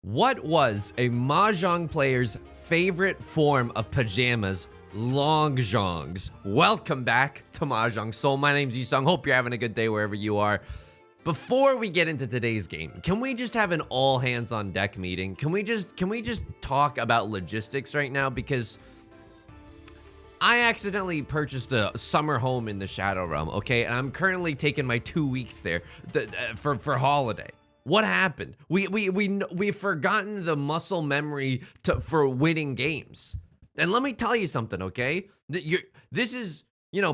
What was a Mahjong player's favorite form of pajamas? Longjongs. Welcome back to Mahjong Soul. My name's Yusong. Hope you're having a good day wherever you are. Before we get into today's game, can we just have an all hands on deck meeting? Can we just talk about logistics right now? Because I accidentally purchased a summer home in the Shadow Realm, okay? And I'm currently taking my 2 weeks there for holiday. What happened? We've forgotten the muscle memory for winning games. And let me tell you something, okay?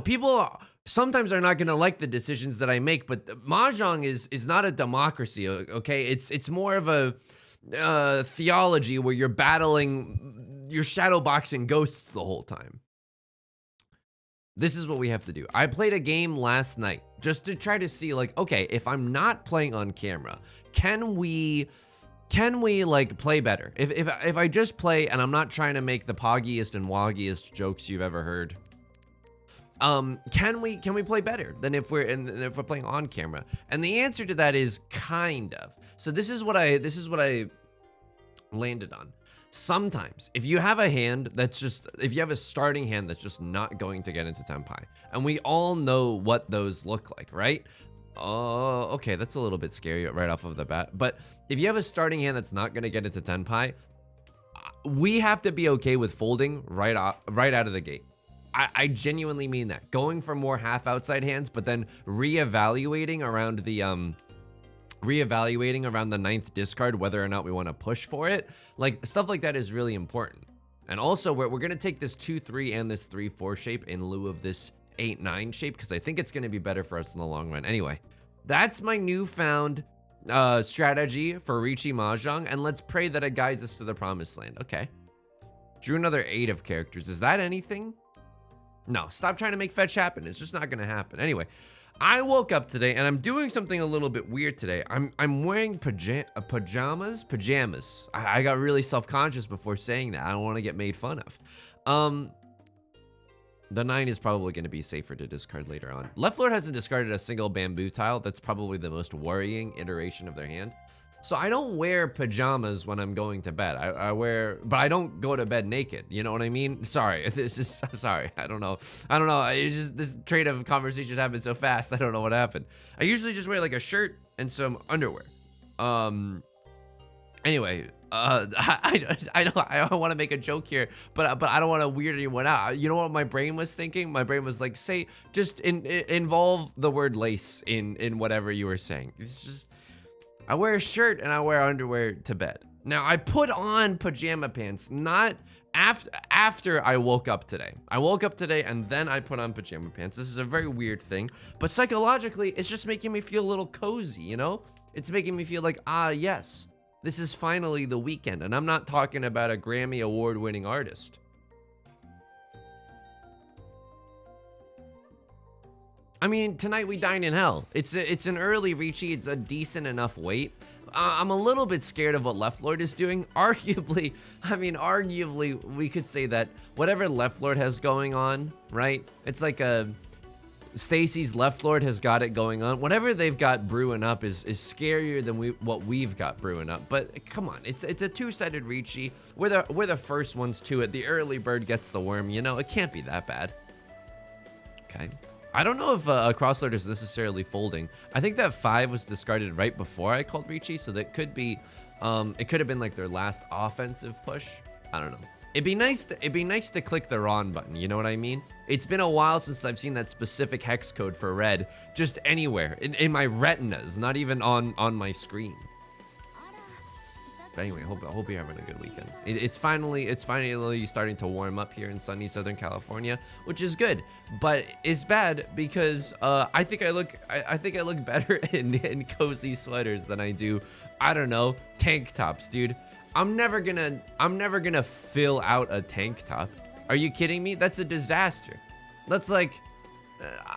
People sometimes are not gonna like the decisions that I make, but Mahjong is not a democracy, okay? It's more of a theology where you're battling, you're shadowboxing ghosts the whole time. This is what we have to do. I played a game last night just to try to see, like, okay, if I'm not playing on camera, can we like play better? If I just play and I'm not trying to make the poggiest and woggiest jokes you've ever heard, can we play better than if we're playing on camera? And the answer to that is kind of. So this is what I landed on. Sometimes, if you have a starting hand that's just not going to get into Tenpai, and we all know what those look like, right? Oh, okay, that's a little bit scary right off of the bat. But if you have a starting hand that's not going to get into Tenpai, we have to be okay with folding right out of the gate. I genuinely mean that. Going for more half outside hands, but then reevaluating around the ninth discard whether or not we want to push for it. Like, stuff like that is really important. And also, we're going to take this 2-3 and this 3-4 shape in lieu of this 8-9 shape, because I think it's going to be better for us in the long run. Anyway, that's my newfound strategy for Riichi Mahjong, and let's pray that it guides us to the promised land. Okay. Drew another 8 of characters. Is that anything? No, stop trying to make fetch happen. It's just not going to happen. Anyway, I woke up today and I'm doing something a little bit weird today. I'm wearing pajamas. I got really self-conscious before saying that. I don't want to get made fun of. The 9 is probably going to be safer to discard later on. Left Lord hasn't discarded a single bamboo tile. That's probably the most worrying iteration of their hand. So I don't wear pajamas when I'm going to bed. But I don't go to bed naked. You know what I mean? Sorry, sorry. I don't know. It's just this trait of conversation happened so fast. I don't know what happened. I usually just wear like a shirt and some underwear. Anyway, I don't want to make a joke here, but I don't want to weird anyone out. You know what my brain was thinking? My brain was like, involve the word lace in whatever you were saying. It's just, I wear a shirt and I wear underwear to bed. Now, I put on pajama pants not after I woke up today. I woke up today and then I put on pajama pants. This is a very weird thing, but psychologically, it's just making me feel a little cozy, you know? It's making me feel like, yes, this is finally the weekend, and I'm not talking about a Grammy award-winning artist. I mean, tonight we dine in hell. It's an early Riichi. It's a decent enough weight. I'm a little bit scared of what Left Lord is doing. Arguably, we could say that whatever Left Lord has going on, right? It's like Stacy's Left Lord has got it going on. Whatever they've got brewing up is scarier than what we've got brewing up. But come on, it's a two-sided Riichi. We're the first ones to it. The early bird gets the worm. You know, it can't be that bad. Okay. I don't know if a crosslord is necessarily folding. I think that 5 was discarded right before I called Riichi, so that could be, it could have been like their last offensive push. I don't know. It'd be nice to click the Ron button. You know what I mean? It's been a while since I've seen that specific hex code for red, just anywhere in my retinas, not even on my screen. But anyway, I hope you're having a good weekend. It's finally starting to warm up here in sunny Southern California, which is good. But it's bad because I think I look better in cozy sweaters than I do, I don't know, tank tops, dude. I'm never gonna fill out a tank top. Are you kidding me? That's a disaster. That's like,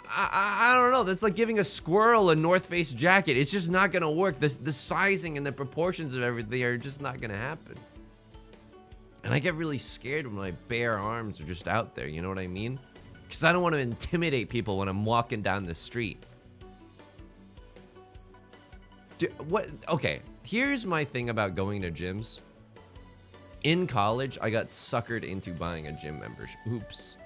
I don't know. That's like giving a squirrel a North Face jacket. It's just not gonna work. The sizing and the proportions of everything are just not gonna happen. And I get really scared when my bare arms are just out there. You know what I mean? Because I don't want to intimidate people when I'm walking down the street. What? Okay, here's my thing about going to gyms. In college, I got suckered into buying a gym membership. Oops.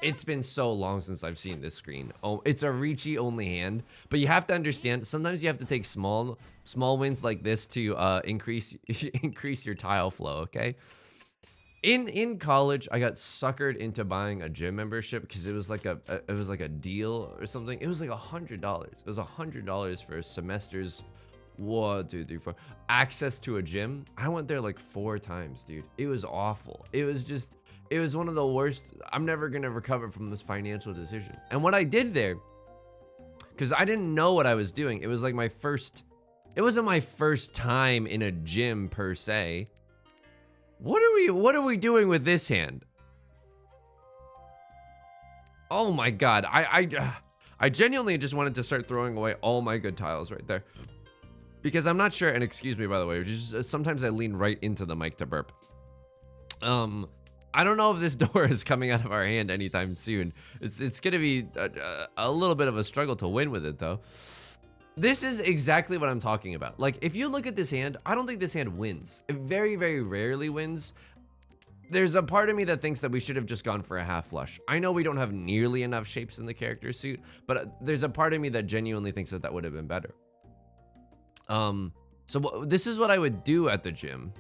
It's been so long since I've seen this screen. Oh, it's a Riichi only hand, but you have to understand, sometimes you have to take small wins like this to increase your tile flow, okay? In college, I got suckered into buying a gym membership because it was like a deal or something. It was like $100. It was $100 for a semester's 1, 2, 3, 4 access to a gym. I went there like 4 times, dude. It was awful. It was one of the worst. I'm never gonna recover from this financial decision. And what I did there, because I didn't know what I was doing, it was like it wasn't my first time in a gym per se. What are we doing with this hand? Oh my god, I genuinely just wanted to start throwing away all my good tiles right there. Because I'm not sure, and excuse me by the way, just sometimes I lean right into the mic to burp. I don't know if this door is coming out of our hand anytime soon. It's gonna be a little bit of a struggle to win with it though. This is exactly what I'm talking about. Like, if you look at this hand, I don't think this hand wins. It very, very rarely wins. There's a part of me that thinks that we should have just gone for a half flush. I know we don't have nearly enough shapes in the character suit, but there's a part of me that genuinely thinks that would have been better. So this is what I would do at the gym,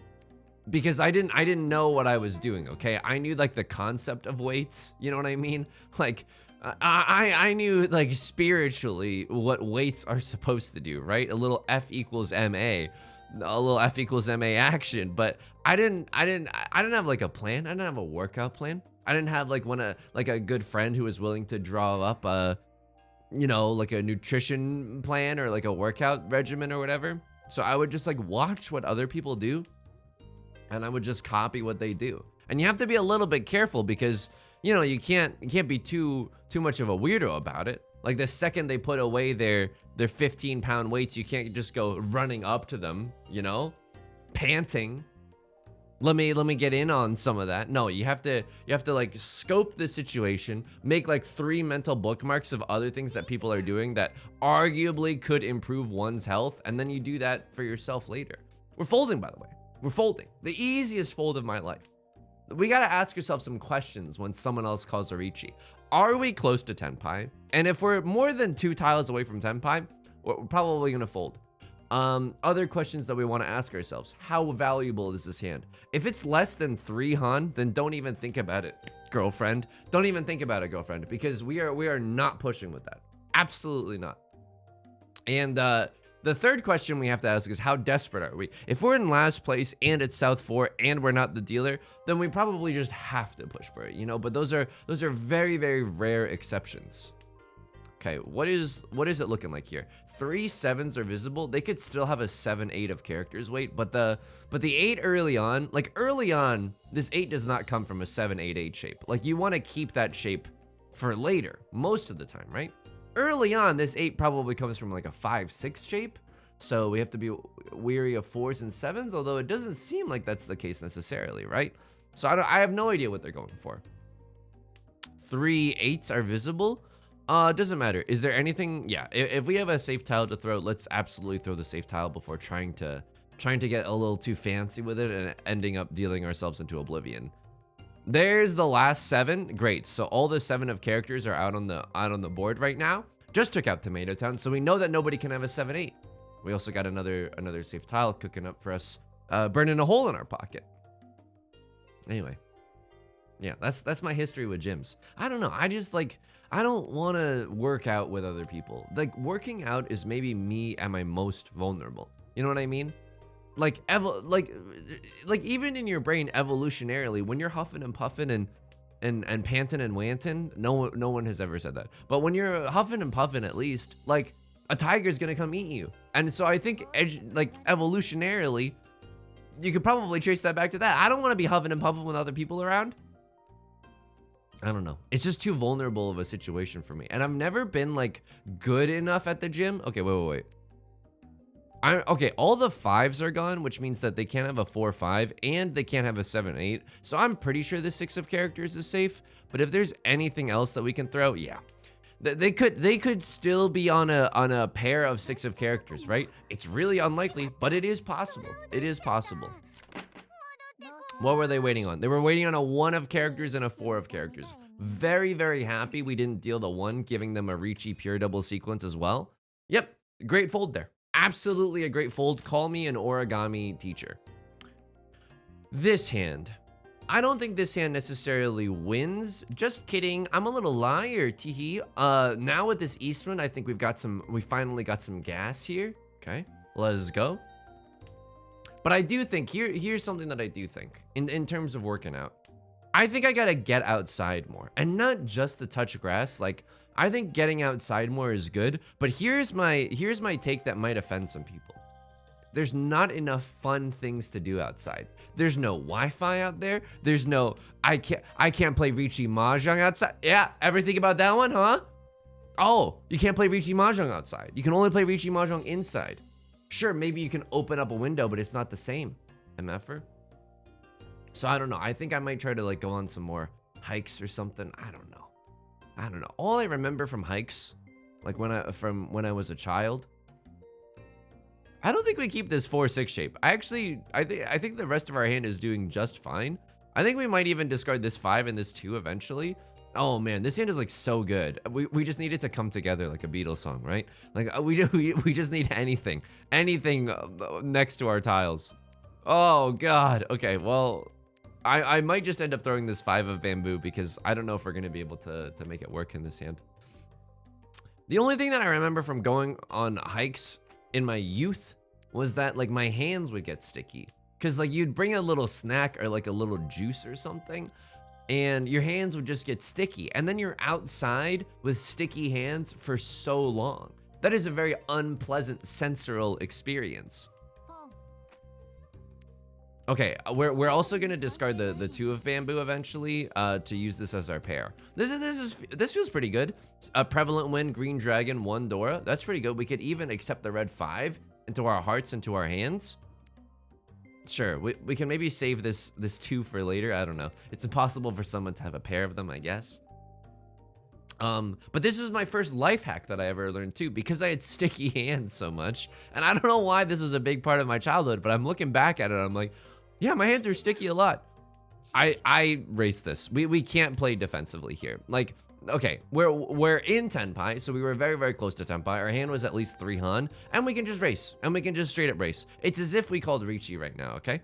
because I didn't know what I was doing. Okay, I knew like the concept of weights. You know what I mean? Like, I knew like spiritually what weights are supposed to do, right? A little F equals MA, a little F equals MA action. But I didn't have like a plan. I didn't have a workout plan. I didn't have like a good friend who was willing to draw up you know, like a nutrition plan or like a workout regimen or whatever. So I would just like watch what other people do, and I would just copy what they do. And you have to be a little bit careful because, you know, you can't be too much of a weirdo about it. Like the second they put away their 15-pound weights, you can't just go running up to them, you know, panting. Let me get in on some of that. No, you have to like scope the situation, make like 3 mental bookmarks of other things that people are doing that arguably could improve one's health, and then you do that for yourself later. We're folding, by the way. We're folding. The easiest fold of my life. We gotta ask yourself some questions when someone else calls a Riichi. Are we close to Tenpai? And if we're more than 2 tiles away from Tenpai, we're probably gonna fold. Other questions that we want to ask ourselves: how valuable is this hand? If it's less than 3 Han, then don't even think about it, girlfriend. Don't even think about it, girlfriend, because we are not pushing with that. Absolutely not. And the third question we have to ask is, how desperate are we? If we're in last place and it's South 4 and we're not the dealer, then we probably just have to push for it, you know? But those are very, very rare exceptions. Okay, what is it looking like here? 3 7s are visible. They could still have a 7-8 of characters weight, but the 8 early on, this 8 does not come from a 7-8-8 shape. Like, you want to keep that shape for later, most of the time, right? Early on, this 8 probably comes from like a 5-6 shape, so we have to be weary of 4s and 7s, although it doesn't seem like that's the case necessarily, right? So I have no idea what they're going for. 3 8s are visible. Doesn't matter. Is there anything? Yeah, if we have a safe tile to throw, let's absolutely throw the safe tile before trying to get a little too fancy with it and ending up dealing ourselves into oblivion. There's the last 7. Great. So all the 7 of characters are out on the board right now. Just took out Tomato Town, so we know that nobody can have a 7-8. We also got another safe tile cooking up for us, burning a hole in our pocket. Anyway, yeah, that's my history with gyms. I don't know. I don't want to work out with other people. Like, working out is maybe me at my most vulnerable. You know what I mean? Like, even in your brain, evolutionarily, when you're huffing and puffing and panting and wanting, no one has ever said that. But when you're huffing and puffing, at least, like, a tiger's gonna come eat you. And so I think, evolutionarily, you could probably trace that back to that. I don't want to be huffing and puffing with other people around. I don't know. It's just too vulnerable of a situation for me. And I've never been like good enough at the gym. Okay, wait. Okay, all the 5s are gone, which means that they can't have a 4-5 and they can't have a 7-8. So I'm pretty sure the 6 of characters is safe. But if there's anything else that we can throw, yeah. They could still be on a pair of 6 of characters, right? It's really unlikely, but it is possible. It is possible. What were they waiting on? They were waiting on a 1 of characters and a 4 of characters. Very, very happy we didn't deal the 1, giving them a Riichi pure double sequence as well. Yep, great fold there. Absolutely a great fold. Call me an origami teacher. This hand. I don't think this hand necessarily wins. Just kidding. I'm a little liar, teehee. Now with this east wind, I think we finally got some gas here. Okay, let's go. But I do think, here's something that I do think in terms of working out. I think I gotta get outside more, and not just to touch grass. Like, I think getting outside more is good, but here's my take that might offend some people. There's not enough fun things to do outside. There's no Wi-Fi out there. There's no, I can't play Riichi Mahjong outside. Yeah, ever think about that one, huh? Oh, you can't play Riichi Mahjong outside. You can only play Riichi Mahjong inside. Sure, maybe you can open up a window, but it's not the same, MFer. So I don't know. I think I might try to like go on some more hikes or something. I don't know. All I remember from hikes, like when I was a child, I don't think we keep this 4-6 shape. I think the rest of our hand is doing just fine. I think we might even discard this 5 and this 2 eventually. Oh man, this hand is like so good. We just need it to come together like a Beatles song, right? Like we just need anything next to our tiles. Oh god. Okay, well, I might just end up throwing this 5 of bamboo because I don't know if we're gonna be able to make it work in this hand. The only thing that I remember from going on hikes in my youth was that like my hands would get sticky, because like you'd bring a little snack or like a little juice or something, and your hands would just get sticky, and then you're outside with sticky hands for so long. That is a very unpleasant sensorial experience. Okay, we're also gonna discard the 2 of bamboo eventually to use this as our pair. This feels pretty good. A prevalent win, green dragon, 1 Dora. That's pretty good. We could even accept the red 5 into our hearts, into our hands. Sure, we can maybe save this 2 for later. I don't know. It's impossible for someone to have a pair of them, I guess. But this was my first life hack that I ever learned too, because I had sticky hands so much. And I don't know why this was a big part of my childhood, but I'm looking back at it, I'm like, yeah, my hands are sticky a lot. I race this. We can't play defensively here. Like, okay, we're in Tenpai, so we were very, very close to Tenpai. Our hand was at least 3 Han, and we can just race, and we can just straight up race. It's as if we called Riichi right now, okay?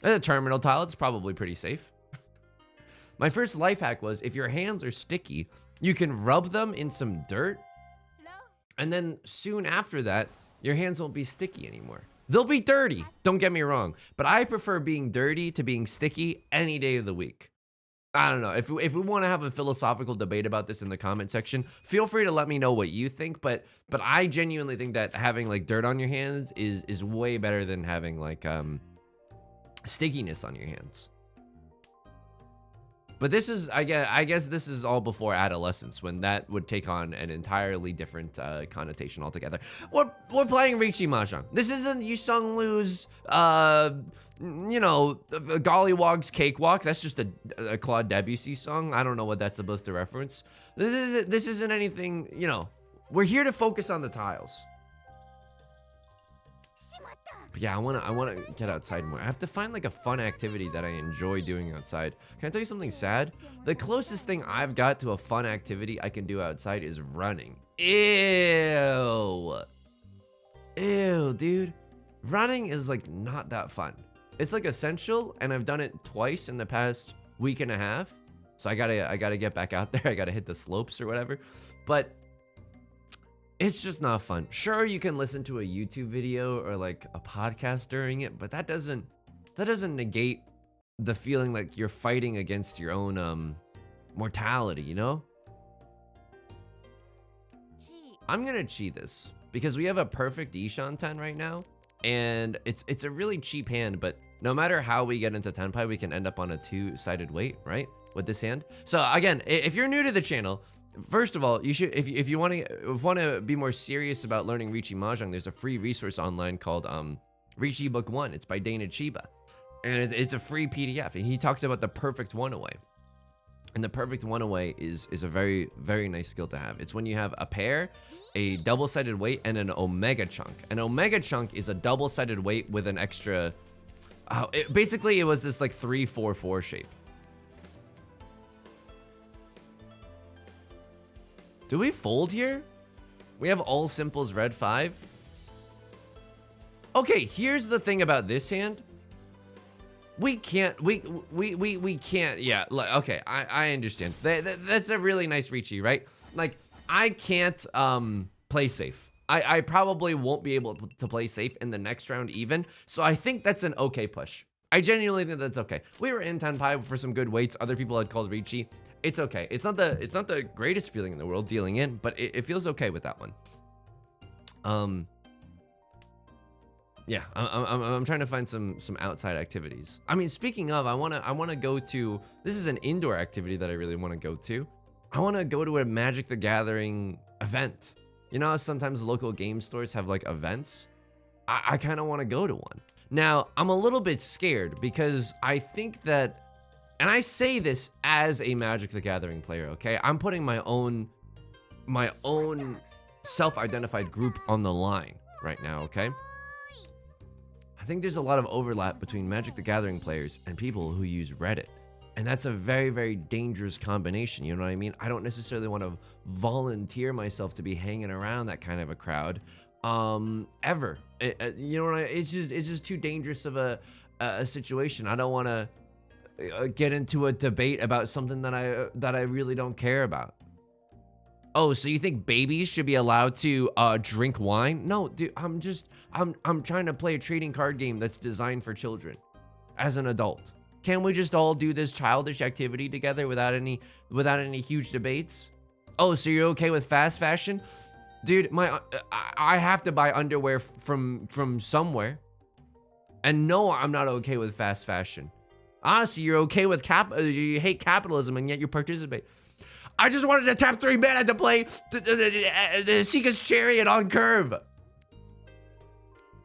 And a terminal tile, it's probably pretty safe. My first life hack was, if your hands are sticky, you can rub them in some dirt, and then soon after that, your hands won't be sticky anymore. They'll be dirty, don't get me wrong, but I prefer being dirty to being sticky any day of the week. I don't know, if we want to have a philosophical debate about this in the comment section, feel free to let me know what you think, but I genuinely think that having like dirt on your hands is way better than having like stickiness on your hands. But this is, I guess this is all before adolescence, when that would take on an entirely different connotation altogether. We're playing Riichi Mahjong. This isn't Yusong Liu's, you know, Gollywog's Cakewalk. That's just a Claude Debussy song. I don't know what that's supposed to reference. This isn't anything, you know. We're here to focus on the tiles. But yeah, I wanna get outside more. I have to find like a fun activity that I enjoy doing outside. Can I tell you something sad? The closest thing I've got to a fun activity I can do outside is running. Ew. Ew, dude. Running is like not that fun. It's like essential, and I've done it twice in the past week and a half. So I gotta get back out there. I gotta hit the slopes or whatever. But it's just not fun. Sure, you can listen to a YouTube video or like a podcast during it, but that doesn't negate the feeling like you're fighting against your own mortality, you know? I'm gonna cheat this because we have a perfect Ishan 10 right now, and it's a really cheap hand, but no matter how we get into Tenpai, we can end up on a 2-sided weight, right? With this hand. So again, if you're new to the channel, first of all, you should, if you want to be more serious about learning Riichi Mahjong, there's a free resource online called Riichi Book 1. It's by Dana Chiba, and it's a free PDF, and he talks about the perfect one-away. And the perfect one away is a very, very nice skill to have. It's when you have a pair, a double-sided weight, and an omega chunk. An omega chunk is a double-sided weight with an extra... basically, it was this like 3-4-4 shape. Do we fold here? We have all simples red 5. Okay, here's the thing about this hand. We can't, we can't, yeah, okay, I understand. That's a really nice Riichi, right? Like, I can't play safe. I probably won't be able to play safe in the next round even, so I think that's an okay push. I genuinely think that's okay. We were in Tenpai for some good weights. Other people had called Riichi. It's okay. It's not the greatest feeling in the world dealing in, but it feels okay with that one. Yeah, I'm trying to find some outside activities. I mean, speaking of, I wanna go to, this is an indoor activity that I really want to go to. I want to go to a Magic the Gathering event. You know how sometimes local game stores have like events? I kind of want to go to one. Now, I'm a little bit scared because I think that, and I say this as a Magic the Gathering player, okay? I'm putting my own self-identified group on the line right now, okay? I think there's a lot of overlap between Magic the Gathering players and people who use Reddit. And that's a very, very dangerous combination, you know what I mean? I don't necessarily want to volunteer myself to be hanging around that kind of a crowd, ever. You know what it's just too dangerous of a situation. I don't want to get into a debate about something that I really don't care about. Oh, so you think babies should be allowed to drink wine? No, dude, I'm trying to play a trading card game that's designed for children as an adult. Can't we just all do this childish activity together without any huge debates? Oh, so you're okay with fast fashion? Dude, I have to buy underwear from somewhere. And no, I'm not okay with fast fashion. Honestly, you're okay with you hate capitalism and yet you participate. I just wanted to tap 3 mana to play the Seeker's Chariot on curve.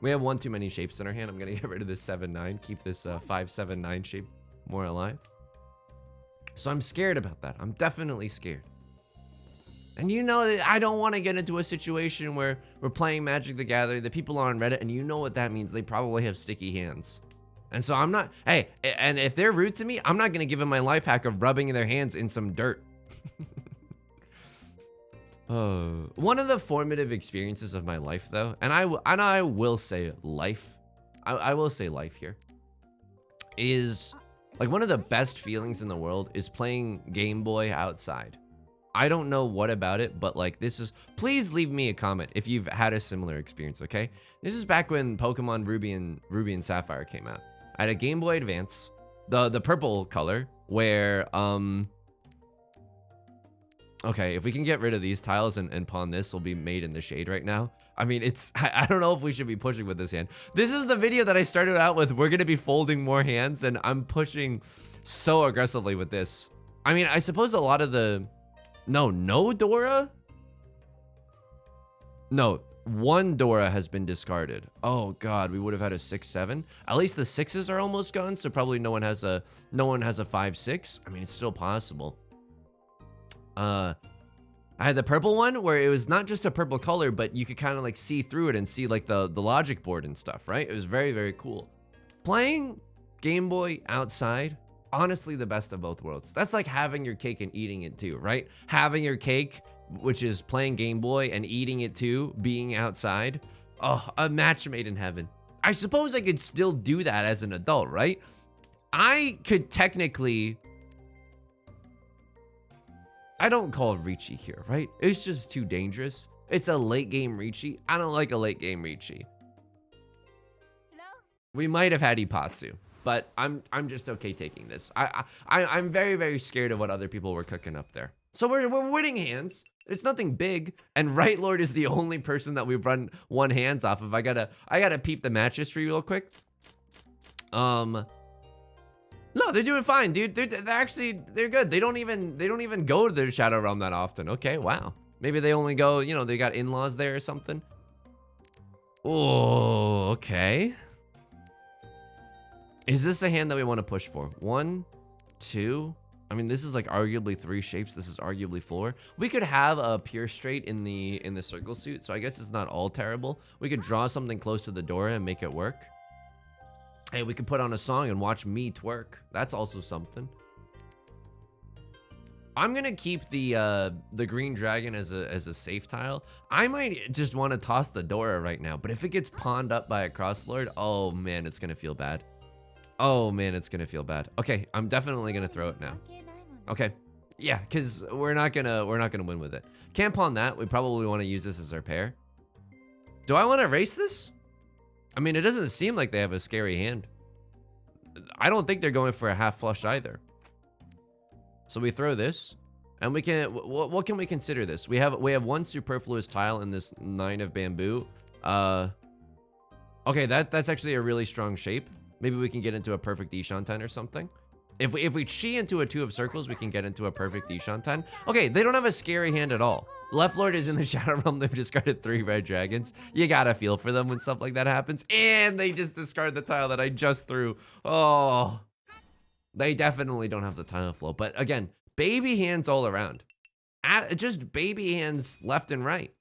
We have one too many shapes in our hand. I'm gonna get rid of this 7-9. Keep this 5-7-9 shape more alive. So I'm scared about that. I'm definitely scared. And you know, I don't want to get into a situation where we're playing Magic the Gathering, the people are on Reddit, and you know what that means. They probably have sticky hands. And so I'm not, hey, and if they're rude to me, I'm not gonna give them my life hack of rubbing their hands in some dirt. One of the formative experiences of my life, though, and I will say life, I will say life here, is like one of the best feelings in the world is playing Game Boy outside. I don't know what about it, but like this is, please leave me a comment if you've had a similar experience, okay? This is back when Pokemon Ruby and Sapphire came out. I had a Game Boy Advance, the purple color, where okay, if we can get rid of these tiles and pawn this, will be made in the shade right now. I mean, I don't know if we should be pushing with this hand. This is the video that I started out with. We're gonna be folding more hands, and I'm pushing so aggressively with this. I mean, I suppose a lot of the, no Dora? No, one Dora has been discarded. Oh God, we would have had a 6-7. At least the 6s are almost gone, so probably no one has a 5-6. I mean, it's still possible. I had the purple one where it was not just a purple color, but you could kind of like see through it and see like the logic board and stuff, right? It was very, very cool. Playing Game Boy outside, honestly, the best of both worlds. That's like having your cake and eating it too, right? Having your cake, which is playing Game Boy, and eating it too, being outside. Oh, a match made in heaven. I suppose I could still do that as an adult, right? I could technically, I don't call Riichi here, right? It's just too dangerous. It's a late game Riichi. I don't like a late game Riichi. We might have had Ipatsu, but I'm just okay taking this. I'm very, very scared of what other people were cooking up there. So we're winning hands. It's nothing big, and Right Lord is the only person that we've run one hands off of. I gotta peep the match history real quick. No, they're doing fine, dude. They're good. They don't even go to their Shadow Realm that often. Okay, wow. Maybe they only go, you know, they got in-laws there or something. Oh, okay. Is this a hand that we want to push for? 1, 2, I mean, this is like arguably 3 shapes. This is arguably 4. We could have a pure straight in the circle suit, so I guess it's not all terrible. We could draw something close to the Dora and make it work. Hey, we could put on a song and watch me twerk. That's also something. I'm gonna keep the green dragon as a safe tile. I might just want to toss the Dora right now, but if it gets pawned up by a crosslord, oh man, it's gonna feel bad. Oh man, it's gonna feel bad. Okay, I'm definitely gonna throw it now. Okay, yeah, because we're not gonna win with it. Can't pawn that. We probably want to use this as our pair. Do I want to race this? I mean, it doesn't seem like they have a scary hand. I don't think they're going for a half flush either. So we throw this, and we can. What can we consider this? We have 1 superfluous tile in this 9 of bamboo. Okay, that's actually a really strong shape. Maybe we can get into a perfect Ishanten or something. If we chi into a 2 of circles, we can get into a perfect Ishanten. Okay, they don't have a scary hand at all. Left Lord is in the Shadow Realm. They've discarded 3 red dragons. You gotta feel for them when stuff like that happens. And they just discard the tile that I just threw. Oh. They definitely don't have the tile flow. But again, baby hands all around. Just baby hands left and right.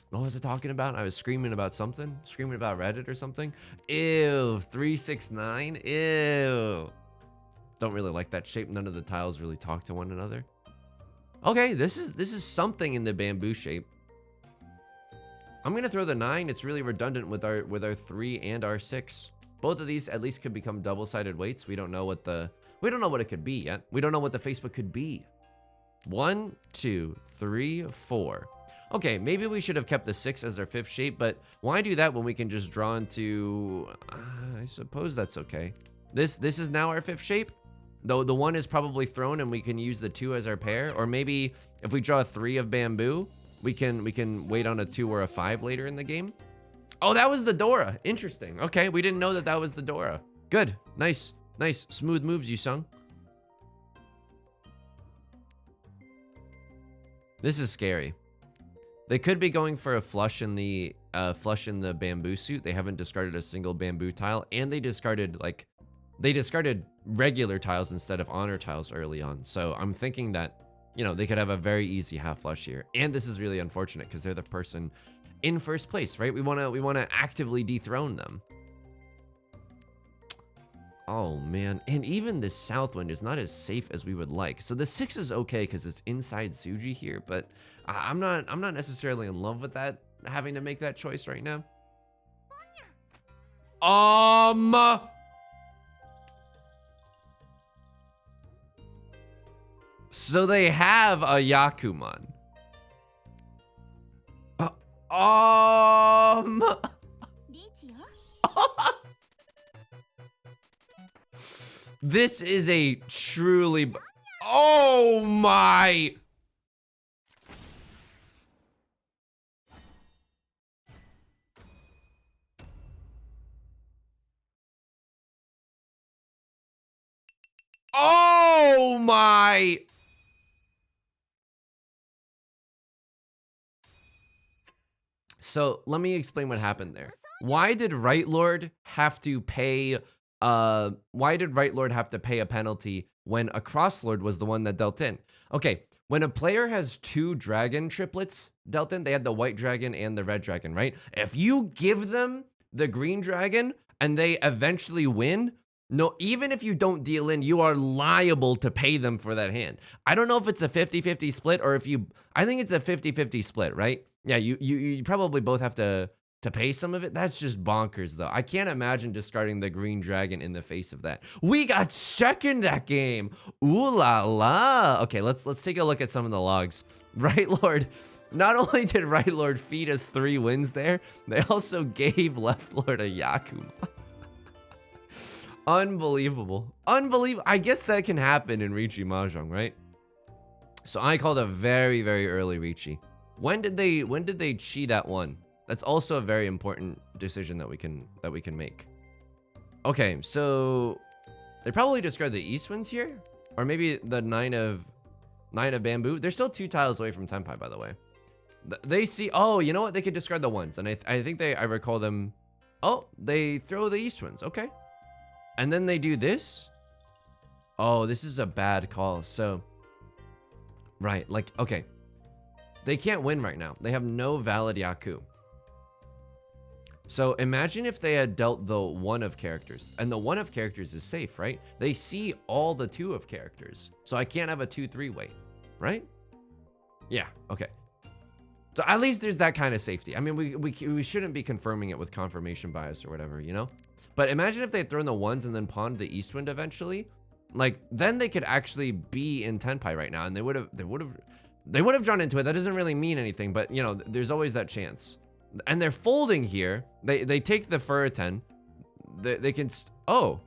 What was I talking about? I was screaming about something. Screaming about Reddit or something. Ew, 369. Ew. Don't really like that shape. None of the tiles really talk to one another. Okay, this is something in the bamboo shape. I'm gonna throw the 9. It's really redundant with our 3 and our 6. Both of these at least could become double-sided weights. We don't know what it could be yet. We don't know what the Facebook could be. 1, 2, 3, 4. Okay, maybe we should have kept the 6 as our 5th shape, but why do that when we can just draw into... I suppose that's okay. This is now our 5th shape, though the 1 is probably thrown and we can use the 2 as our pair, or maybe if we draw a 3 of bamboo, we can wait on a 2 or a 5 later in the game. Oh, that was the Dora. Interesting. Okay, we didn't know that was the Dora. Good. Nice. Nice. Smooth moves, Yusong. This is scary. They could be going for a flush in the bamboo suit. They haven't discarded a single bamboo tile, and they discarded regular tiles instead of honor tiles early on. So I'm thinking that, you know, they could have a very easy half flush here. And this is really unfortunate because they're the person in first place, right? We want to actively dethrone them. Oh man, and even the south wind is not as safe as we would like. So the 6 is okay because it's inside Tsuji here, but I'm not necessarily in love with that, having to make that choice right now. So they have a Yakuman. This is a truly... Oh my... Oh my... So let me explain what happened there. Why did Right Lord have to pay a penalty when a Crosslord was the one that dealt in? Okay, when a player has 2 dragon triplets dealt in, they had the white dragon and the red dragon, right? If you give them the green dragon and they eventually win, no, even if you don't deal in, you are liable to pay them for that hand. I don't know if it's a 50-50 split or if you... I think it's a 50-50 split, right? Yeah, you probably both have to pay some of it. That's just bonkers, though. I can't imagine discarding the green dragon in the face of that. We got second that game. Ooh la la. Okay, let's take a look at some of the logs. Right Lord, not only did Right Lord feed us 3 wins there, they also gave Left Lord a Yakuman. Unbelievable. Unbelievable. I guess that can happen in Riichi Mahjong, right? So I called a very, very early Riichi. When did they chi that one? That's also a very important decision that we can make. Okay, so they probably discard the east winds here, or maybe the 9 of bamboo. They're still 2 tiles away from Tenpai, by the way. They see. Oh, you know what? They could discard the ones, and I think I recall them. Oh, they throw the east winds. Okay, and then they do this. Oh, this is a bad call. So, right, like, okay. They can't win right now. They have no valid Yaku. So imagine if they had dealt the 1 of characters, and the 1 of characters is safe, right? They see all the 2 of characters. So I can't have a 2-3 weight, right? Yeah, okay. So at least there's that kind of safety. I mean, we shouldn't be confirming it with confirmation bias or whatever, you know? But imagine if they had thrown the 1s and then pawned the Eastwind eventually. Like, then they could actually be in Tenpai right now, and they would have drawn into it. That doesn't really mean anything, but you know, there's always that chance. And they're folding here. They take the Furiten. They can, oh.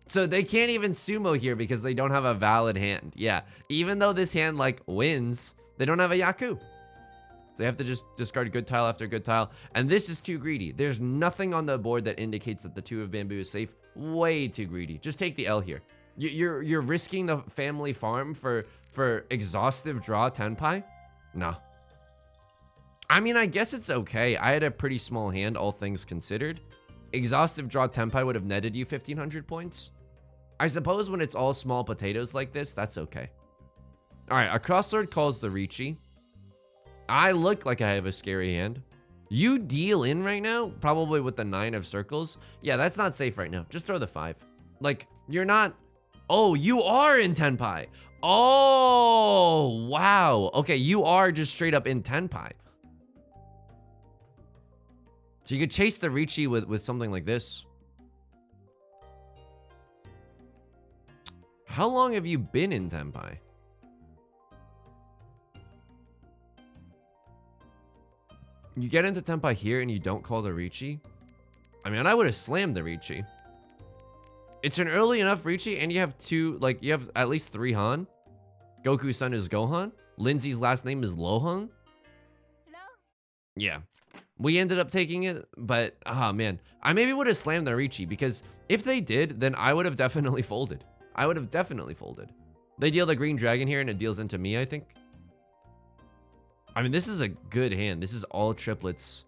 So they can't even sumo here because they don't have a valid hand. Yeah, even though this hand like wins, they don't have a Yaku. So they have to just discard good tile after good tile. And this is too greedy. There's nothing on the board that indicates that the 2 of bamboo is safe. Way too greedy. Just take the L here. You're risking the family farm for exhaustive draw Tenpai? No. I mean, I guess it's okay. I had a pretty small hand, all things considered. Exhaustive draw Tenpai would have netted you 1,500 points. I suppose when it's all small potatoes like this, that's okay. All right, a crosslord calls the Riichi. I look like I have a scary hand. You deal in right now, probably with the 9 of circles. Yeah, that's not safe right now. Just throw the 5. Like, you're not... Oh, you are in Tenpai. Oh, wow. Okay, you are just straight up in Tenpai. So you could chase the Riichi with something like this. How long have you been in Tenpai? You get into Tenpai here and you don't call the Riichi? I mean, I would have slammed the Riichi. It's an early enough Riichi, and you have 2, like, you have at least 3 Han. Goku's son is Gohan. Lindsay's last name is Lohan. Yeah. We ended up taking it, but, ah, man. I maybe would have slammed the Riichi, because if they did, then I would have definitely folded. I would have definitely folded. They deal the green dragon here, and it deals into me, I think. I mean, this is a good hand. This is all triplets.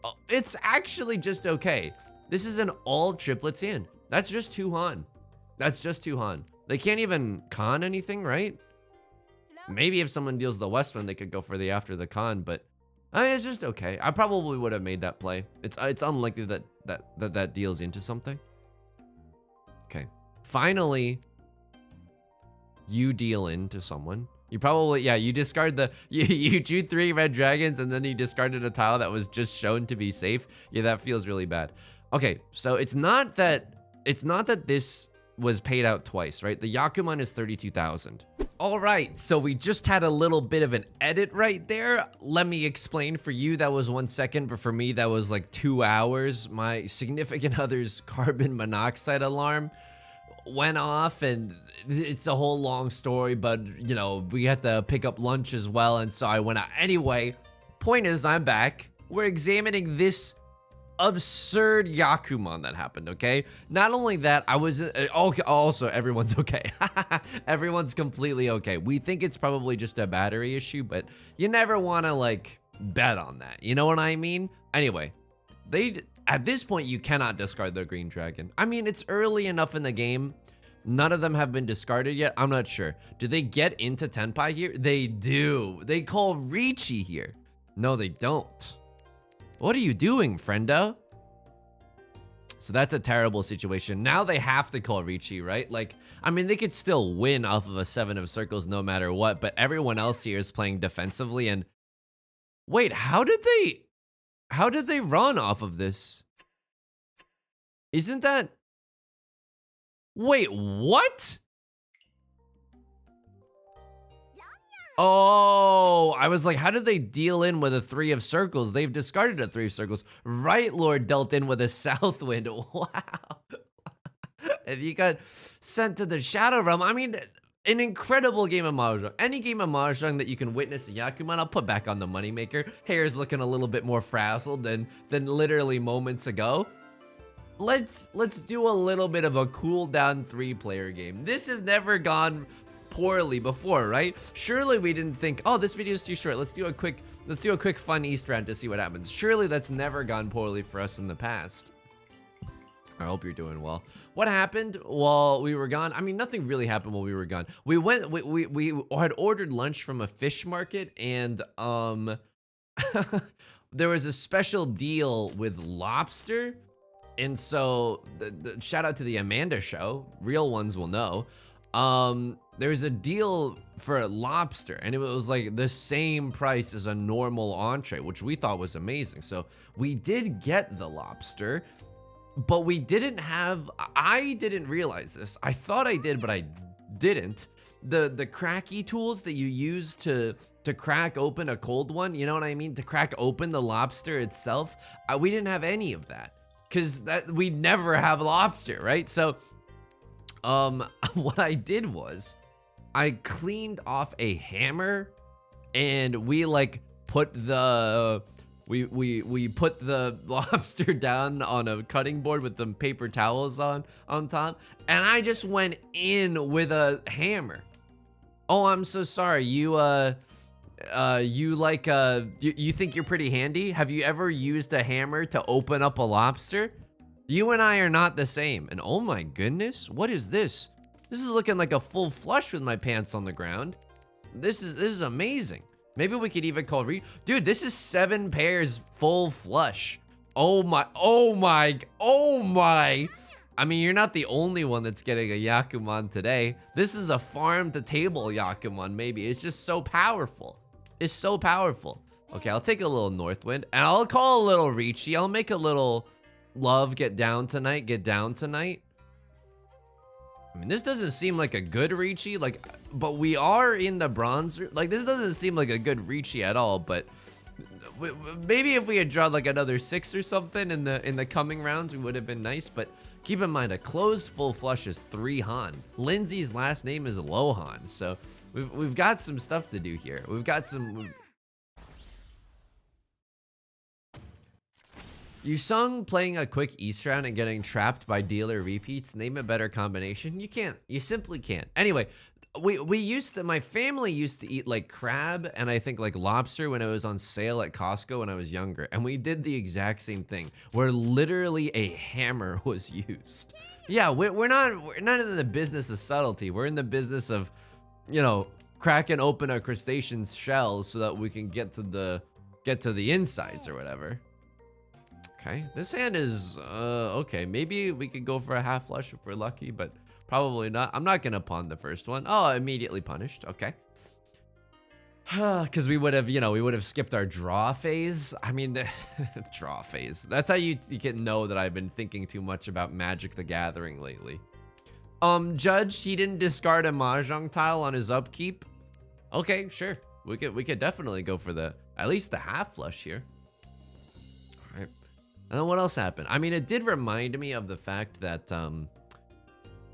Oh, it's actually just okay. This is an all triplets hand. That's just 2 Han. That's just 2 Han. They can't even con anything, right? Maybe if someone deals the west one, they could go for the after the con, but I mean, it's just okay. I probably would have made that play. It's unlikely that deals into something. Okay. Finally, you deal into someone. You probably, yeah, you discard the, you drew 3 red dragons and then you discarded a tile that was just shown to be safe. Yeah, that feels really bad. Okay, so it's not that this was paid out twice, right? The Yakuman is 32,000. All right, so we just had a little bit of an edit right there. Let me explain. For you, that was 1 second, but for me, that was like 2 hours. My significant other's carbon monoxide alarm went off, and it's a whole long story, but you know, we had to pick up lunch as well, and so I went out. Anyway, point is, I'm back. We're examining this absurd Yakuman that happened, okay? Not only that, I was also everyone's okay. Everyone's completely okay. We think it's probably just a battery issue, but you never want to like bet on that. You know what I mean? Anyway, at this point you cannot discard the green dragon. I mean, it's early enough in the game. None of them have been discarded yet. I'm not sure. Do they get into Tenpai here? They do. They call Riichi here. No, they don't. What are you doing, friendo? So that's a terrible situation. Now they have to call Riichi, right? Like, I mean, they could still win off of a 7 of circles no matter what, but everyone else here is playing defensively. And wait, how did they run off of this? Isn't that... Wait, what? Oh, I was like, how did they deal in with a 3 of circles? They've discarded a 3 of circles. Right Lord dealt in with a south wind. Wow. And you got sent to the Shadow Realm. I mean, an incredible game of Mahjong. Any game of Mahjong that you can witness in Yakuman, I'll put back on the moneymaker. Hair's looking a little bit more frazzled than literally moments ago. Let's do a little bit of a cool down 3-player game. This has never gone poorly before, right? Surely we didn't think, oh, this video is too short. Let's do a quick fun East round to see what happens. Surely that's never gone poorly for us in the past. I hope you're doing well. What happened while we were gone? I mean, nothing really happened while we were gone. We had ordered lunch from a fish market, and there was a special deal with lobster. And so the shout out to the Amanda show, real ones will know. There was a deal for lobster, and it was like the same price as a normal entree, which we thought was amazing. So we did get the lobster, but we didn't have, I didn't realize this. I thought I did, but I didn't. The cracky tools that you use to crack open a cold one, you know what I mean? To crack open the lobster itself, we didn't have any of that, because we never have lobster, right? So what I did was I cleaned off a hammer, and we like put the we put the lobster down on a cutting board with some paper towels on top, and I just went in with a hammer. Oh, I'm so sorry. You you think you're pretty handy? Have you ever used a hammer to open up a lobster? You and I are not the same. And oh my goodness, what is this? This is looking like a full flush with my pants on the ground. This is amazing. Maybe we could even call dude, this is 7 pairs full flush. Oh my. I mean, you're not the only one that's getting a Yakuman today. This is a farm to table Yakuman, maybe. It's just so powerful. It's so powerful. Okay, I'll take a little Northwind, and I'll call a little Riichi. I'll make a little love get down tonight. I mean, this doesn't seem like a good Riichi, like, but we are in the bronze. Like, this doesn't seem like a good Riichi at all, but maybe if we had drawn like another 6 or something in the coming rounds, we would have been nice. But keep in mind, a closed full flush is 3 Han. Lindsay's last name is Lohan, so we've got some stuff to do here. We've got some. Yusong playing a quick East round and getting trapped by dealer repeats. Name a better combination. You can't. You simply can't. Anyway, my family used to eat like crab and I think like lobster when it was on sale at Costco when I was younger. And we did the exact same thing where literally a hammer was used. Yeah, we're not in the business of subtlety. We're in the business of, you know, cracking open a crustacean's shell so that we can get to the insides or whatever. Okay, this hand is, okay, maybe we could go for a half flush if we're lucky, but probably not. I'm not gonna pawn the first one. Oh, immediately punished, okay. Because we would have skipped our draw phase. I mean, the draw phase. That's how you can know that I've been thinking too much about Magic the Gathering lately. Judge, he didn't discard a Mahjong tile on his upkeep. Okay, sure. We could definitely go for at least the half flush here. All right. And then what else happened? I mean, it did remind me of the fact that,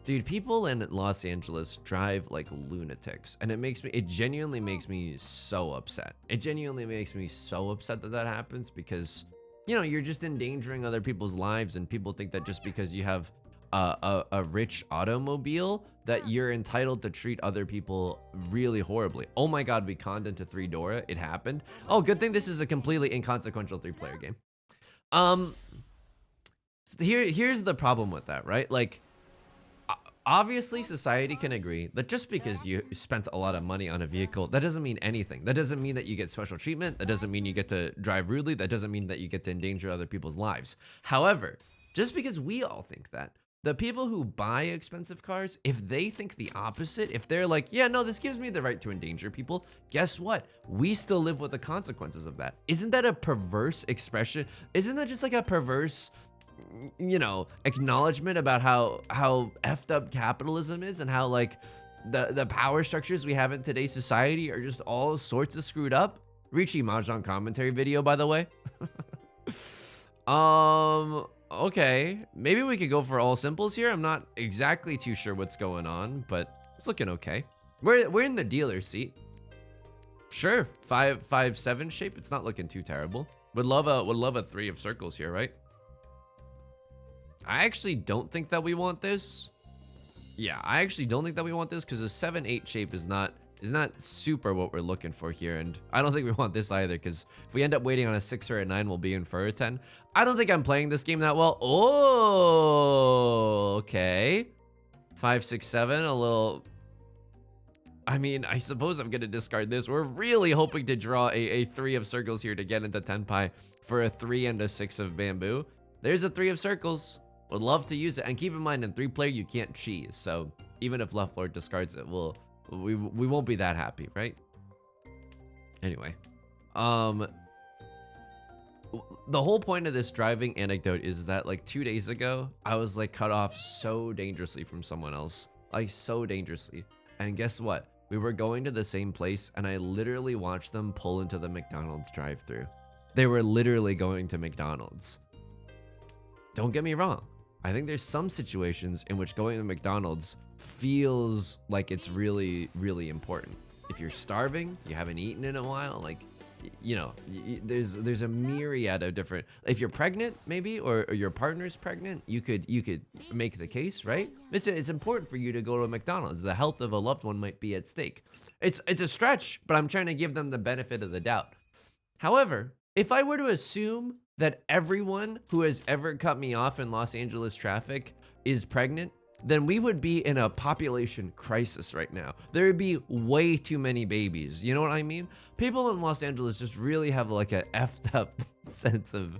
dude, people in Los Angeles drive like lunatics, and it genuinely makes me so upset. It genuinely makes me so upset that happens because, you know, you're just endangering other people's lives, and people think that just because you have a rich automobile that you're entitled to treat other people really horribly. Oh my God, we conned into 3 Dora. It happened. Oh, good thing this is a completely inconsequential 3-player game. Here's the problem with that, right? Like, obviously society can agree that just because you spent a lot of money on a vehicle, that doesn't mean anything. That doesn't mean that you get special treatment. That doesn't mean you get to drive rudely. That doesn't mean that you get to endanger other people's lives. However, just because we all think that, the people who buy expensive cars, if they think the opposite, if they're like, yeah, no, this gives me the right to endanger people, guess what? We still live with the consequences of that. Isn't that a perverse expression? Isn't that just like a perverse, you know, acknowledgement about how effed up capitalism is and how like the power structures we have in today's society are just all sorts of screwed up? Riichi Mahjong commentary video, by the way. Okay, maybe we could go for all simples here. I'm not exactly too sure what's going on, but it's looking okay. We're in the dealer seat. Sure, 5-5-7 shape. It's not looking too terrible. Would love a 3 of circles here, right? I actually don't think that we want this. Yeah, I actually don't think that we want this because a 7-8 shape is not is not super what we're looking for here. And I don't think we want this either, because if we end up waiting on a 6 or a 9, we'll be in for a 10. I don't think I'm playing this game that well. Oh, okay. 5, 6, 7, a little... I mean, I suppose I'm going to discard this. We're really hoping to draw a 3 of circles here to get into Tenpai for a 3 and a 6 of bamboo. There's a 3 of circles. Would love to use it. And keep in mind, in 3-player, you can't cheese. So even if Left Lord discards it, we won't be that happy, right? Anyway. The whole point of this driving anecdote is that, like, 2 days ago, I was, like, cut off so dangerously from someone else. Like, so dangerously. And guess what? We were going to the same place, and I literally watched them pull into the McDonald's drive-thru. They were literally going to McDonald's. Don't get me wrong. I think there's some situations in which going to McDonald's feels like it's really, really important. If you're starving, you haven't eaten in a while, like, you know, there's a myriad of different... If you're pregnant, maybe, or your partner's pregnant, you could make the case, right? It's important for you to go to a McDonald's. The health of a loved one might be at stake. It's a stretch, but I'm trying to give them the benefit of the doubt. However, if I were to assume that everyone who has ever cut me off in Los Angeles traffic is pregnant, then we would be in a population crisis right now. There would be way too many babies. You know what I mean? People in Los Angeles just really have like a effed up sense of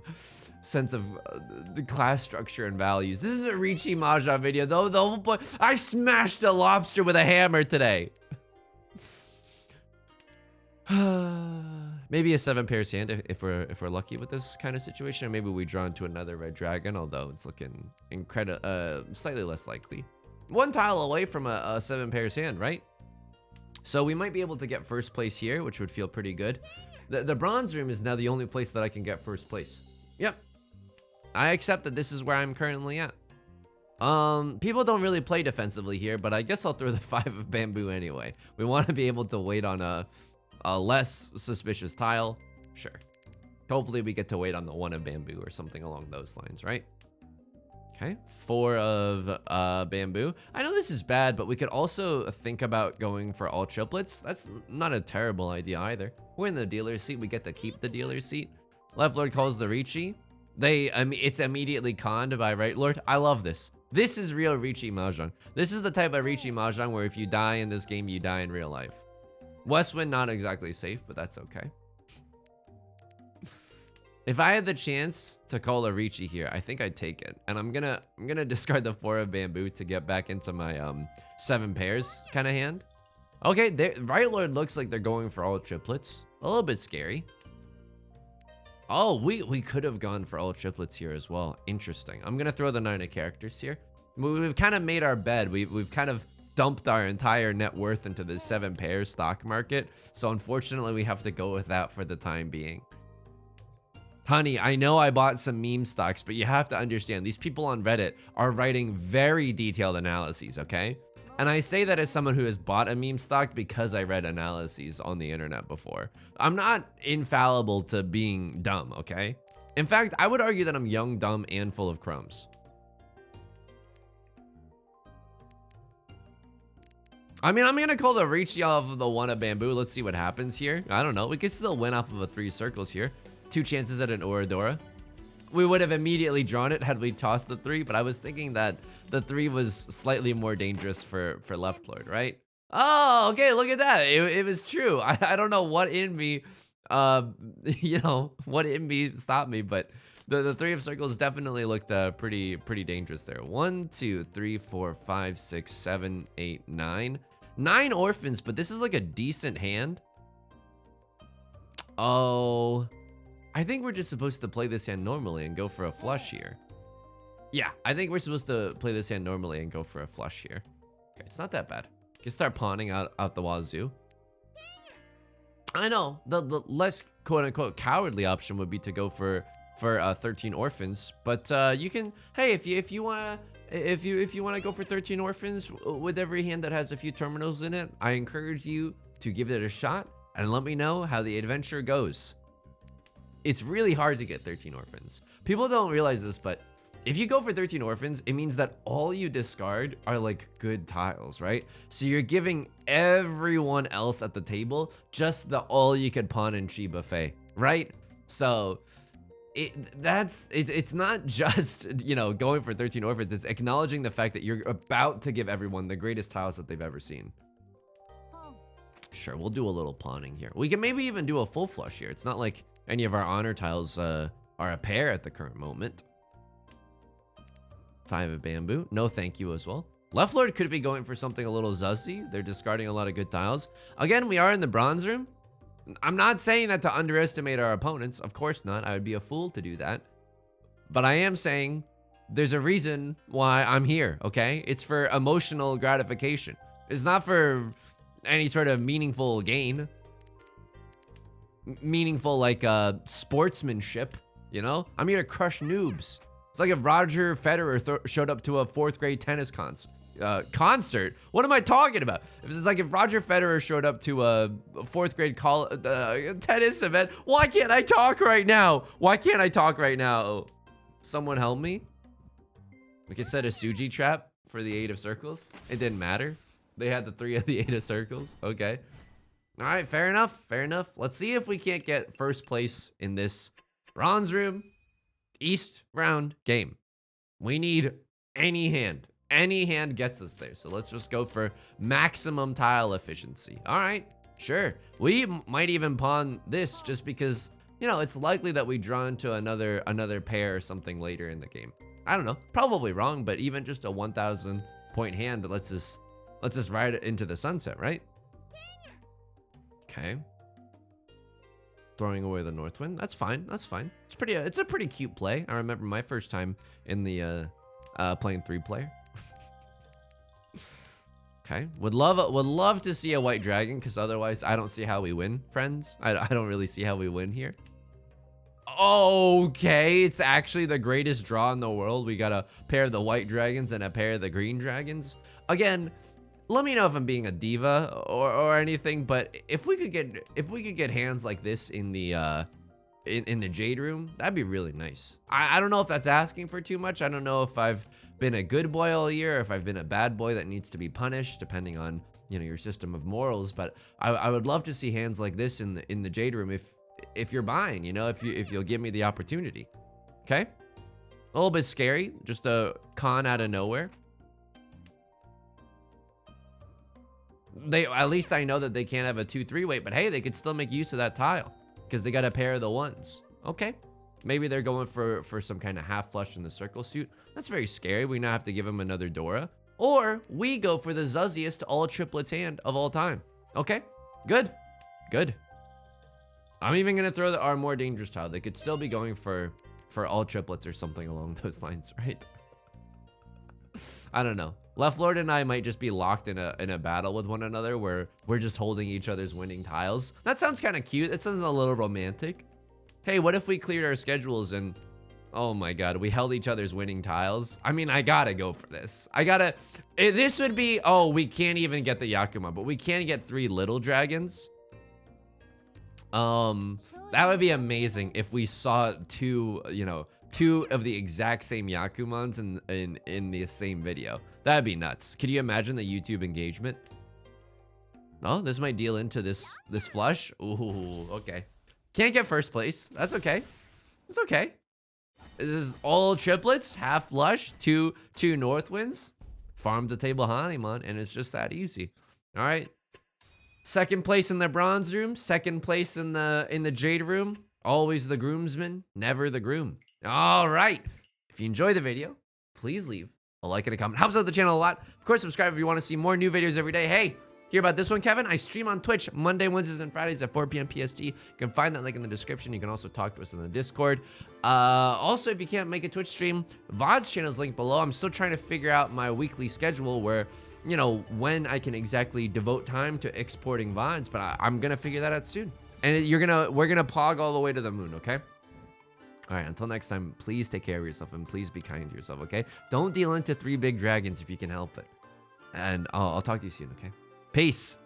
the class structure and values. This is a Riichi Mahjong video, though. The whole point, I smashed a lobster with a hammer today. Maybe a 7 pairs hand if we're lucky with this kind of situation. Or maybe we draw into another red dragon, although it's looking slightly less likely. 1 tile away from a 7 pairs hand, right? So we might be able to get first place here, which would feel pretty good. The bronze room is now the only place that I can get first place. Yep. I accept that this is where I'm currently at. People don't really play defensively here, but I guess I'll throw the 5 of bamboo anyway. We want to be able to wait on a less suspicious tile. Sure. Hopefully we get to wait on the 1 of bamboo or something along those lines, right? Okay, 4 of bamboo. I know this is bad, but we could also think about going for all triplets. That's not a terrible idea either. We're in the dealer's seat. We get to keep the dealer's seat. Left Lord calls the Riichi. It's immediately conned by Right Lord. I love this. This is real Riichi Mahjong. This is the type of Riichi Mahjong where if you die in this game, you die in real life. Westwind, not exactly safe, but that's okay. If I had the chance to call a Riichi here, I think I'd take it. And I'm gonna discard the 4 of bamboo to get back into my 7 pairs kind of hand. Okay, Right Lord looks like they're going for all triplets. A little bit scary. Oh, we could have gone for all triplets here as well. Interesting. I'm gonna throw the 9 of characters here. We've kind of made our bed. We've kind of dumped our entire net worth into the 7 pairs stock market. So unfortunately, we have to go with that for the time being. Honey, I know I bought some meme stocks, but you have to understand, these people on Reddit are writing very detailed analyses, okay? And I say that as someone who has bought a meme stock because I read analyses on the internet before. I'm not infallible to being dumb, okay? In fact, I would argue that I'm young, dumb, and full of crumbs. I mean, I'm gonna call the Riichi off of the 1 of bamboo. Let's see what happens here. I don't know. We could still win off of a 3 circles here. 2 chances at an Oradora. We would have immediately drawn it had we tossed the 3, but I was thinking that the 3 was slightly more dangerous for Left Lord, right? Oh, okay, look at that. It was true. I don't know what in me, you know, what in me stopped me, but the 3 of circles definitely looked pretty dangerous there. 1, 2, 3, 4, 5, 6, 7, 8, 9. 9 orphans, but this is like a decent hand. Oh, I think we're just supposed to play this hand normally and go for a flush here. Yeah, I think we're supposed to play this hand normally and go for a flush here. Okay, it's not that bad. You can start pawning out the wazoo. I know, the less quote-unquote cowardly option would be to go for 13 orphans, but you can, hey, if you wanna go for 13 orphans with every hand that has a few terminals in it, I encourage you to give it a shot and let me know how the adventure goes. It's really hard to get 13 orphans. People don't realize this, but if you go for 13 orphans, it means that all you discard are like good tiles, right? So you're giving everyone else at the table just the all you could pawn and chi buffet, right? So it's not just, you know, going for 13 orphans, it's acknowledging the fact that you're about to give everyone the greatest tiles that they've ever seen. Sure, we'll do a little pawning here. We can maybe even do a full flush here. It's not like any of our honor tiles are a pair at the current moment. 5 of bamboo. No thank you as well. Left Lord could be going for something a little zuzzy. They're discarding a lot of good tiles. Again, we are in the bronze room. I'm not saying that to underestimate our opponents. Of course not. I would be a fool to do that. But I am saying there's a reason why I'm here, okay? It's for emotional gratification. It's not for any sort of meaningful gain. Meaningful, like, sportsmanship, you know? I'm here to crush noobs. It's like if Roger Federer showed up to a 4th grade tennis concert. What am I talking about? It's like if Roger Federer showed up to a 4th grade tennis event. Why can't I talk right now? Why can't I talk right now? Someone help me? We could set a Suji trap for the 8 of circles. It didn't matter. They had the 3 of the 8 of circles. Okay. All right, fair enough. Fair enough. Let's see if we can't get first place in this bronze room East round game. We need any hand. Any hand gets us there. So let's just go for maximum tile efficiency. All right, sure. We might even pawn this just because, you know, it's likely that we draw into another pair or something later in the game. I don't know. Probably wrong, but even just a 1,000 point hand that lets us ride it into the sunset, right? Okay. Throwing away the north wind. That's fine. That's fine. It's a pretty cute play. I remember my first time in the playing 3-player. Okay. Would love to see a white dragon, because otherwise I don't see how we win, friends. I don't really see how we win here. Okay, it's actually the greatest draw in the world. We got a pair of the white dragons and a pair of the green dragons. Again, let me know if I'm being a diva or anything, but if we could get hands like this in the Jade Room, that'd be really nice. I don't know if that's asking for too much. I don't know if I've been a good boy all year, or if I've been a bad boy that needs to be punished, depending on, you know, your system of morals. But I would love to see hands like this in the Jade Room if you're buying, you know, if you'll give me the opportunity. Okay, a little bit scary, just a con out of nowhere. At least I know that they can't have a 2-3 weight, but hey, they could still make use of that tile because they got a pair of the ones. Okay, maybe they're going for some kind of half flush in the circle suit. That's very scary. We now have to give them another Dora, or we go for the zuzziest all triplets hand of all time. Okay, good. I'm even gonna throw our more dangerous tile. They could still be going for all triplets or something along those lines, right? I don't know. Left Lord and I might just be locked in a battle with one another where we're just holding each other's winning tiles. That sounds kind of cute. It sounds a little romantic. Hey, what if we cleared our schedules and, oh my god, we held each other's winning tiles? I mean, I gotta go for this. This would be, oh, we can't even get the Yakuman, but we can get 3 little dragons. That would be amazing if we saw two of the exact same Yakumans in the same video. That'd be nuts. Could you imagine the YouTube engagement? Oh, this might deal into this flush. Ooh, okay. Can't get first place. That's okay. It's okay. This is all triplets, half flush, two north winds, farm to table Hanuman, and it's just that easy. All right. Second place in the bronze room, second place in the Jade Room. Always the groomsman, never the groom. All right. If you enjoyed the video, please leave a like and a comment. Helps out the channel a lot. Of course, subscribe if you want to see more new videos every day. Hey, hear about this one, Kevin? I stream on Twitch Monday, Wednesdays, and Fridays at 4 p.m. PST. You can find that link in the description. You can also talk to us in the Discord. Also, if you can't make a Twitch stream, VOD's channel is linked below. I'm still trying to figure out my weekly schedule where, you know, when I can exactly devote time to exporting VODs, but I'm gonna figure that out soon. And we're gonna pog all the way to the moon, okay? All right, until next time, please take care of yourself and please be kind to yourself, okay? Don't deal into 3 big dragons if you can help it. And I'll talk to you soon, okay? Peace.